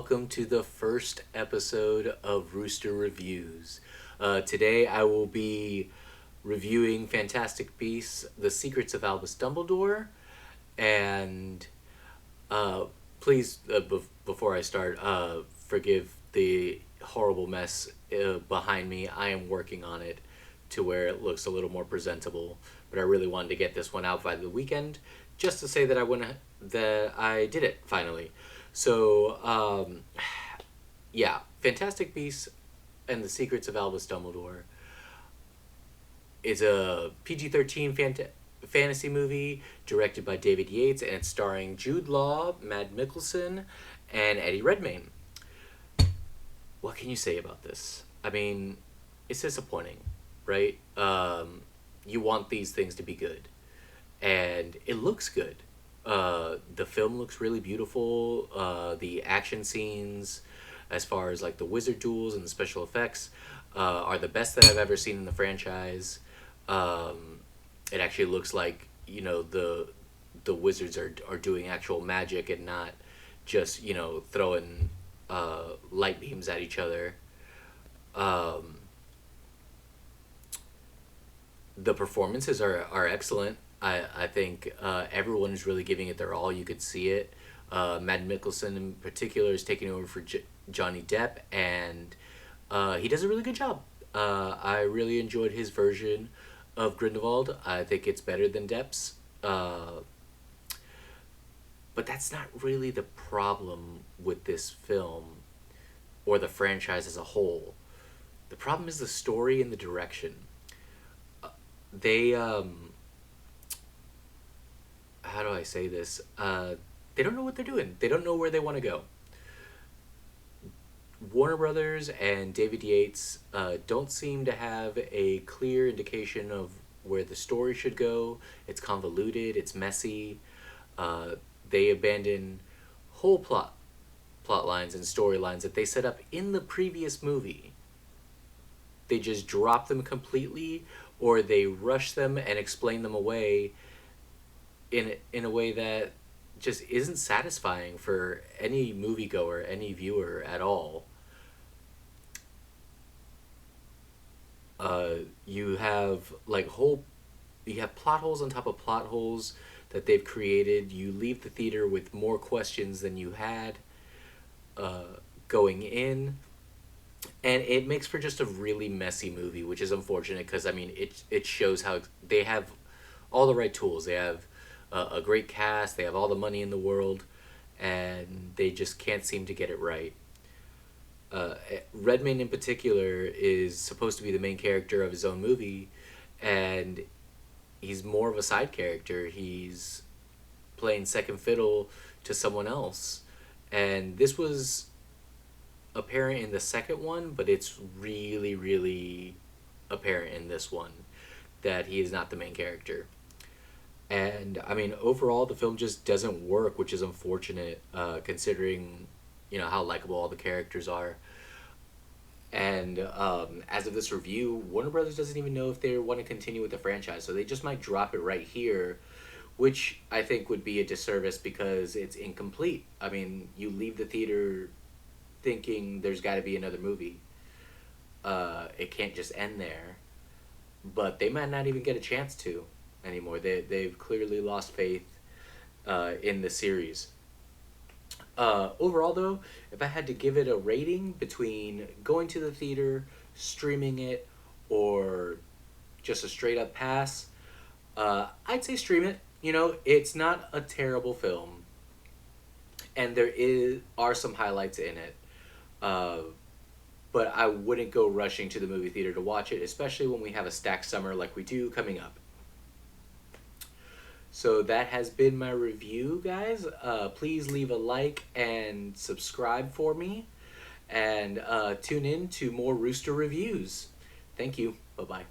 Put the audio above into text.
welcome to the first episode of Rooster Reviews. Today I will be reviewing Fantastic Beasts: The Secrets of Albus Dumbledore, and uh, please, before I start, forgive the horrible mess behind me. I am working on it to where it looks a little more presentable, but I really wanted to get this one out by the weekend, just to say that I did it finally. So, yeah, Fantastic Beasts and the Secrets of Albus Dumbledore is a PG-13 fantasy movie directed by David Yates, and it's starring Jude Law, Matt Mickelson, and Eddie Redmayne. What can you say about this? I mean, it's disappointing, right? You want these things to be good, and it looks good. The film looks really beautiful. The action scenes, as far as like the wizard duels and the special effects, are the best that I've ever seen in the franchise. It actually looks like the wizards are doing actual magic and not just throwing light beams at each other. The performances are excellent. I think everyone is really giving it their all. You could see it. Matt Mickelson in particular is taking over for Johnny Depp, and he does a really good job. I really enjoyed his version of Grindelwald. I think it's better than Depp's. But that's not really the problem with this film or the franchise as a whole. The problem is the story and the direction. They how do I say this? They don't know what they're doing. They don't know where they want to go. Warner Brothers and David Yates don't seem to have a clear indication of where the story should go. It's convoluted. It's messy. They abandon whole plot lines and storylines that they set up in the previous movie. They just drop them completely, or they rush them and explain them away in a way that just isn't satisfying for any moviegoer, any viewer at all. You have you have plot holes on top of plot holes that they've created. You leave the theater with more questions than you had going in, and it makes for just a really messy movie, which is unfortunate because I mean it shows how they have all the right tools. They have a great cast. They have all the money in the world, and they just can't seem to get it right. Redmayne in particular is supposed to be the main character of his own movie, and he's more of a side character. He's playing second fiddle to someone else, and this was apparent in the second one, but it's really, really apparent in this one that he is not the main character. And I mean, overall, the film just doesn't work, which is unfortunate, considering how likable all the characters are. And as of this review, Warner Brothers doesn't even know if they want to continue with the franchise, so they just might drop it right here, which I think would be a disservice because it's incomplete. I mean, you leave the theater thinking there's got to be another movie. It can't just end there, but they might not even get a chance to anymore. They've clearly lost faith in the series. Overall, though, if I had to give it a rating between going to the theater, streaming it, or just a straight up pass, I'd say stream it. It's not a terrible film, and are some highlights in it. But I wouldn't go rushing to the movie theater to watch it, especially when we have a stacked summer like we do coming up. So that has been my review, guys. Please leave a like and subscribe for me. And tune in to more Rooster reviews. Thank you. Bye-bye.